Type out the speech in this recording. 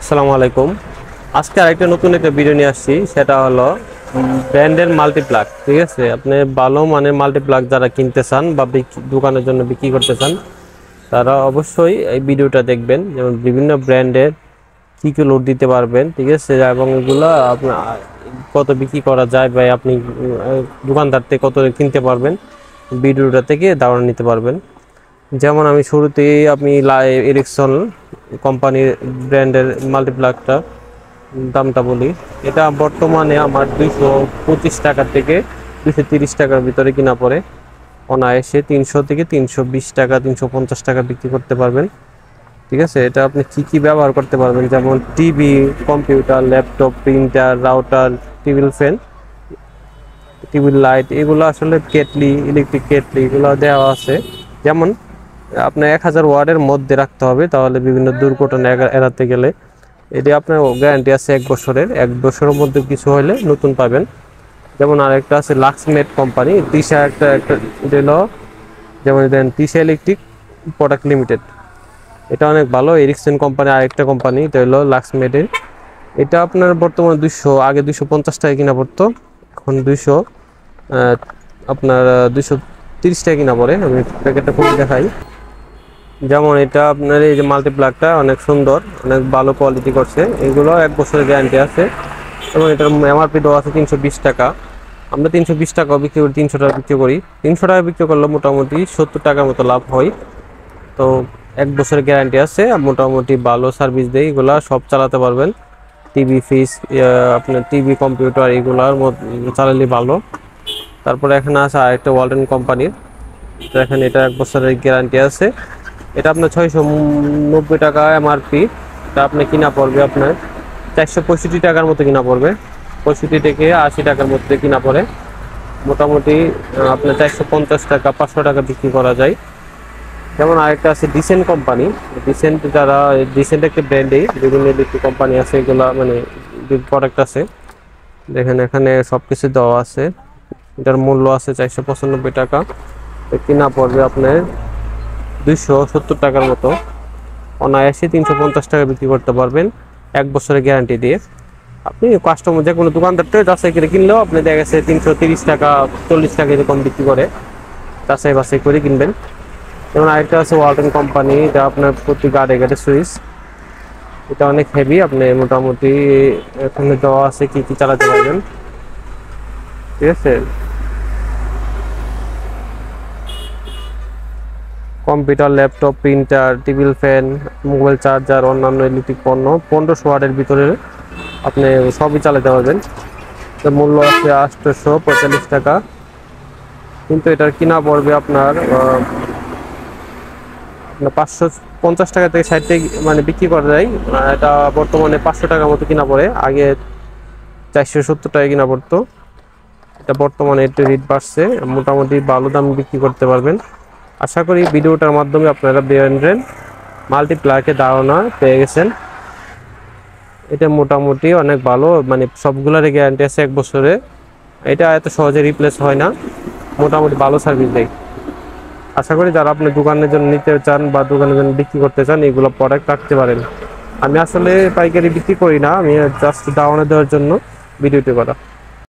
আসসালামু আলাইকুম। আজকে আরেকটা নতুন একটা ভিডিও নিয়ে আসছি, সেটা হলো ব্র্যান্ডের মাল্টিপ্লাগ। ঠিক আছে, আপনি ভালো মানের মাল্টিপ্লাগ যারা কিনতে চান বা দোকানের জন্য বিক্রি করতে চান, তারা অবশ্যই এই ভিডিওটা দেখবেন। যেমন বিভিন্ন ব্র্যান্ডের কী কী লোড দিতে পারবেন, ঠিক আছে, এবং এগুলো আপনার কত বিক্রি করা যায় বা আপনি দোকানদার থেকে কত কিনতে পারবেন, ভিডিওটা থেকে ধারণা নিতে পারবেন। যেমন আমি শুরুতেই আপনি এরিকসন কোম্পানির ব্র্যান্ডের মাল্টিপ্লাগটা দামটা বলি। এটা বর্তমানে আমার 225 টাকা থেকে 230 টাকার ভিতরে কিনা পড়ে। অনায়াসে 300 থেকে 320 টাকা 350 টাকা বিক্রি করতে পারবেন। ঠিক আছে, এটা আপনি কি কি ব্যবহার করতে পারবেন, যেমন TV, computer, laptop, printer, router, table fan, টিভির লাইট, এগুলো আসলে কেটলি, ইলেকট্রিক কেটলি এগুলো দেওয়া আছে। যেমন আপনার 1000 ওয়াটের মধ্যে রাখতে হবে, তাহলে বিভিন্ন দুর্ঘটনা এড়াতে গেলে। এটি আপনার গ্যারান্টি আছে 1 বছরের। 1 বছরের মধ্যে কিছু হলে নতুন পাবেন। যেমন আরেকটা আছে লাক্সমেট কোম্পানি, তিশা একটা হলো, যেমন দেন তিশা ইলেকট্রিক প্রোডাক্ট লিমিটেড। এটা অনেক ভালো। এরিকসন কোম্পানি আরেকটা কোম্পানি, এটা হলো লাক্সমেটের। এটা আপনার বর্তমানে 200, আগে 250 টাকা কিনা পড়তো, এখন 200 আপনার 230 টাকা কিনা পড়ে। আমি প্যাকেটটা খুলে দেখাই। যেমন এটা আপনার এই যে মাল্টিপ্লাগটা অনেক সুন্দর, অনেক ভালো কোয়ালিটি করছে। এগুলো 1 বছরের গ্যারান্টি আছে এবং এটার এমআরপি দেওয়া আছে 320 টাকা। আমরা 320 টাকা বিক্রি করি, 300 টাকা বিক্রি করি। 300 টাকা বিক্রি করলে মোটামুটি 70 টাকার মতো লাভ হয়। তো 1 বছরের গ্যারান্টি আছে, মোটামুটি ভালো সার্ভিস দেয়। এগুলা সব চালাতে পারবেন, টিভি, ফ্রিজ, আপনার টিভি, কম্পিউটার এগুলার চালালে ভালো। তারপরে এখানে আছে আরেকটা ওয়ালটন কোম্পানির, এখানে এটা 1 বছরের গ্যারান্টি আছে। এটা আপনার 690 টাকা এমআরপি। এটা আপনি কিনা পড়বে আপনার 465 টাকার মতো কিনা পড়বে, 65 থেকে 80 টাকার মধ্যে কিনা পড়ে। মোটামুটি আপনার 450 টাকা 500 টাকা বিক্রি করা যায়। যেমন আরেকটা আছে ডিসেন্ট কোম্পানি। ডিসেন্ট যারা, ডিসেন্ট একটা ব্র্যান্ডেই বিভিন্ন ইলেকট্রিক কোম্পানি আছে, এগুলা মানে প্রোডাক্ট আছে। দেখেন এখানে সব কিছু দেওয়া আছে। এটার মূল্য আছে 495 টাকা, কিনা পড়বে আপনার 270 টাকার মতো। অনায়াসে 350 টাকা বিক্রি করতে পারবেন 1 বছরের গ্যারান্টি দিয়ে। আপনি কাস্টমার যে কোনো দোকানদার থেকে যাচাই করে কিনলেও আপনি দেখা গেছে 330 টাকা 40 টাকা এরকম বিক্রি করে, যাচাই বাছাই করে কিনবেন। যেমন আরেকটা আছে ওয়ালটন কোম্পানি, এটা আপনার প্রতি গাড়ে গাড়ে সুইচ। এটা অনেক হেভি, আপনি মোটামুটি এখানে দেওয়া আছে কি কি চালাতে পারবেন। ঠিক আছে, computer, laptop, printer, table fan, mobile charger, অন্যান্য ইলেকট্রিক পণ্য 1500 ওয়াটের ভিতরে আপনি সবই চালাতে পারবেন। এর মূল্য আছে 845 টাকা, কিন্তু এটার কিনা পড়বে আপনার 550 টাকা থেকে 60 টাকা মানে বিক্রি করা যায়। এটা বর্তমানে 500 টাকার মতো কিনা পড়ে, আগে 470 টাকা কিনা পড়তো। এটা বর্তমানে একটু রেট বাড়ছে, মোটামুটি ভালো দাম বিক্রি করতে পারবেন। আশা করি ভিডিওটার মাধ্যমে আপনারা ব্র্যান্ডের মাল্টিপ্লাগের ধারণা পেয়ে গেছেন। এটা মোটামুটি অনেক ভালো, মানে সবগুলোর গ্যারান্টি আছে 1 বছরে। এটা এত সহজে রিপ্লেস হয় না, মোটামুটি ভালো সার্ভিস দেয়। আশা করি যারা আপনি দোকানের জন্য নিতে চান বা দোকানের জন্য বিক্রি করতে চান, এগুলো প্রোডাক্ট রাখতে পারেন। আমি আসলে পাইকারি বিক্রি করি না, আমি জাস্ট ধারণা দেওয়ার জন্য ভিডিওটি করা।